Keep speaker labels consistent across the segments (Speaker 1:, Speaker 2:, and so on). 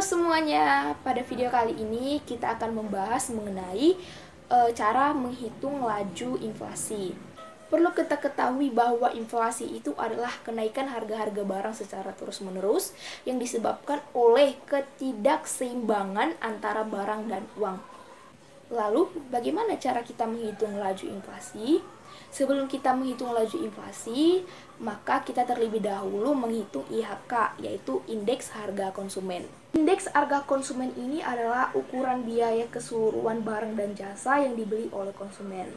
Speaker 1: semuanya, pada video kali ini kita akan membahas mengenai cara menghitung laju inflasi. Perlu kita ketahui bahwa inflasi itu adalah kenaikan harga-harga barang secara terus-menerus yang disebabkan oleh ketidakseimbangan antara barang dan uang. Lalu, bagaimana cara kita menghitung laju inflasi? Sebelum kita menghitung laju inflasi, maka kita terlebih dahulu menghitung IHK, yaitu Indeks Harga Konsumen. Indeks harga konsumen ini adalah ukuran biaya keseluruhan barang dan jasa yang dibeli oleh konsumen.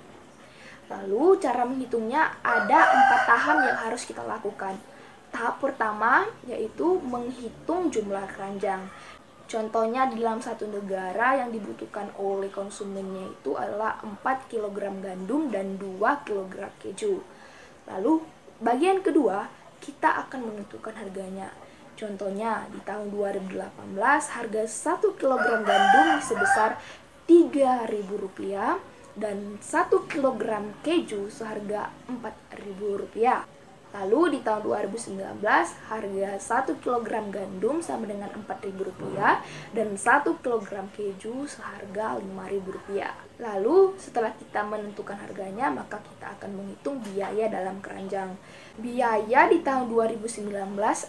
Speaker 1: Lalu, cara menghitungnya ada 4 tahap yang harus kita lakukan. Tahap pertama yaitu menghitung jumlah keranjang. Contohnya di dalam satu negara yang dibutuhkan oleh konsumennya itu adalah 4 kg gandum dan 2 kg keju. Lalu bagian kedua kita akan menentukan harganya. Contohnya di tahun 2018 harga 1 kg gandum sebesar Rp3.000 dan 1 kg keju seharga Rp4.000. Lalu di tahun 2019 harga 1 kg gandum sama dengan Rp4.000 dan 1 kg keju seharga Rp5.000. Lalu setelah kita menentukan harganya, maka kita akan menghitung biaya dalam keranjang. Biaya di tahun 2019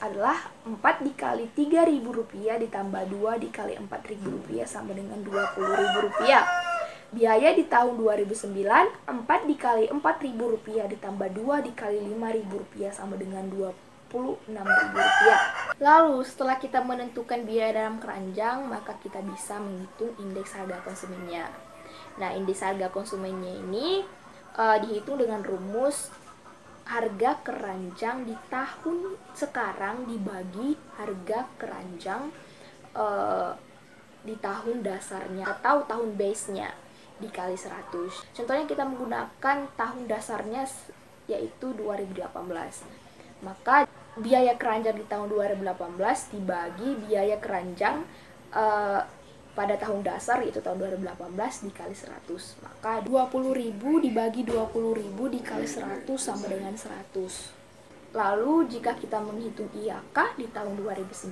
Speaker 1: adalah 4 dikali Rp3.000 ditambah 2 dikali Rp4.000 sama dengan Rp20.000. Biaya di tahun 2009, 4 dikali Rp4.000 ditambah 2 dikali Rp5.000 sama dengan Rp26.000. Lalu, setelah kita menentukan biaya dalam keranjang, maka kita bisa menghitung indeks harga konsumennya. Nah, indeks harga konsumennya ini dihitung dengan rumus harga keranjang di tahun sekarang dibagi harga keranjang di tahun dasarnya atau tahun base-nya dikali 100. Contohnya kita menggunakan tahun dasarnya yaitu 2018. Maka biaya keranjang di tahun 2018 dibagi biaya keranjang pada tahun dasar yaitu tahun 2018 dikali 100. Maka 20.000 dibagi 20.000 dikali 100 sama dengan 100. Lalu jika kita menghitung IHK di tahun 2019,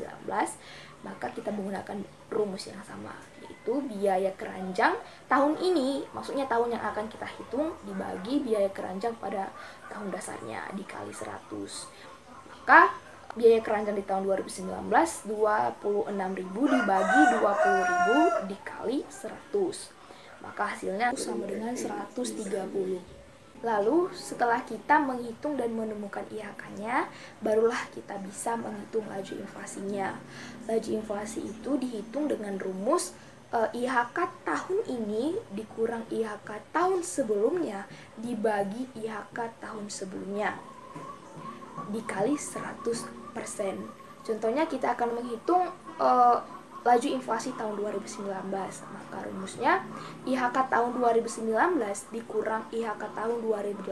Speaker 1: maka kita menggunakan rumus yang sama, yaitu biaya keranjang tahun ini, maksudnya tahun yang akan kita hitung, dibagi biaya keranjang pada tahun dasarnya dikali 100. Maka biaya keranjang di tahun 2019 26.000 dibagi 20.000 dikali 100. Maka hasilnya sama dengan 130. Lalu setelah kita menghitung dan menemukan IHK-nya, barulah kita bisa menghitung laju inflasinya. Laju inflasi itu dihitung dengan rumus IHK tahun ini dikurang IHK tahun sebelumnya dibagi IHK tahun sebelumnya dikali 100%. Contohnya kita akan menghitung laju inflasi tahun 2019. Maka rumusnya IHK tahun 2019 dikurang IHK tahun 2018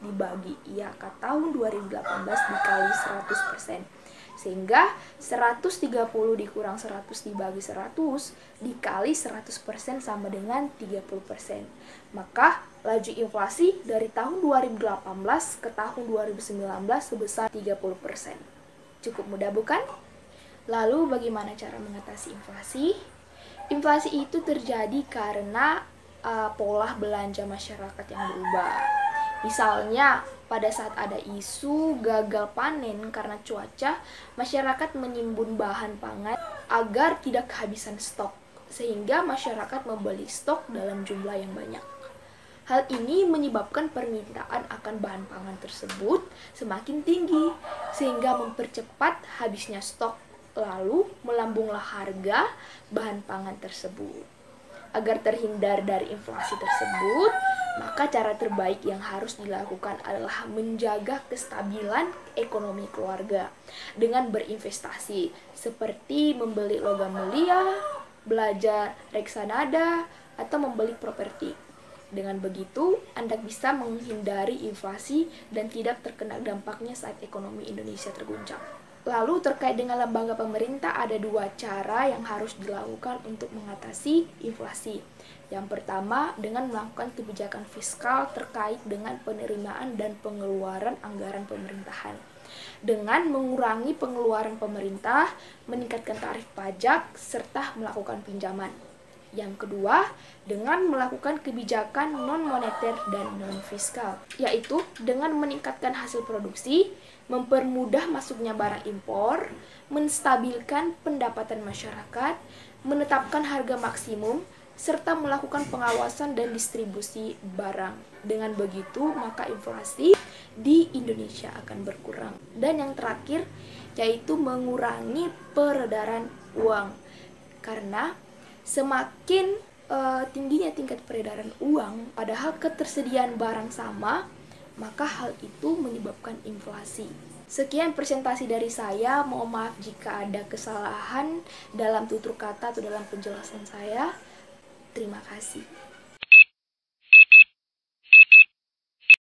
Speaker 1: dibagi IHK tahun 2018 dikali 100%. Sehingga 130 dikurang 100 dibagi 100 dikali 100% sama dengan 30%. Maka laju inflasi dari tahun 2018 ke tahun 2019 sebesar 30%. Cukup mudah bukan? Lalu bagaimana cara mengatasi inflasi? Inflasi itu terjadi karena pola belanja masyarakat yang berubah. Misalnya, pada saat ada isu gagal panen karena cuaca, masyarakat menimbun bahan pangan agar tidak kehabisan stok, sehingga masyarakat membeli stok dalam jumlah yang banyak. Hal ini menyebabkan permintaan akan bahan pangan tersebut semakin tinggi, sehingga mempercepat habisnya stok. Lalu melambunglah harga bahan pangan tersebut. Agar terhindar dari inflasi tersebut, maka cara terbaik yang harus dilakukan adalah menjaga kestabilan ekonomi keluarga dengan berinvestasi seperti membeli logam mulia, belajar reksadana, atau membeli properti. Dengan begitu, Anda bisa menghindari inflasi dan tidak terkena dampaknya saat ekonomi Indonesia terguncang. Lalu terkait dengan lembaga pemerintah ada 2 cara yang harus dilakukan untuk mengatasi inflasi. Yang pertama dengan melakukan kebijakan fiskal terkait dengan penerimaan dan pengeluaran anggaran pemerintahan. dengan mengurangi pengeluaran pemerintah, meningkatkan tarif pajak, serta melakukan pinjaman. Yang kedua, dengan melakukan kebijakan non-moneter dan non-fiskal, yaitu dengan meningkatkan hasil produksi, mempermudah masuknya barang impor, menstabilkan pendapatan masyarakat, menetapkan harga maksimum, serta melakukan pengawasan dan distribusi barang. Dengan begitu, maka inflasi di Indonesia akan berkurang. Dan yang terakhir, yaitu mengurangi peredaran uang. Karena semakin tingginya tingkat peredaran uang, padahal ketersediaan barang sama, maka hal itu menyebabkan inflasi. Sekian presentasi dari saya. Mohon maaf jika ada kesalahan dalam tutur kata atau dalam penjelasan saya. Terima kasih.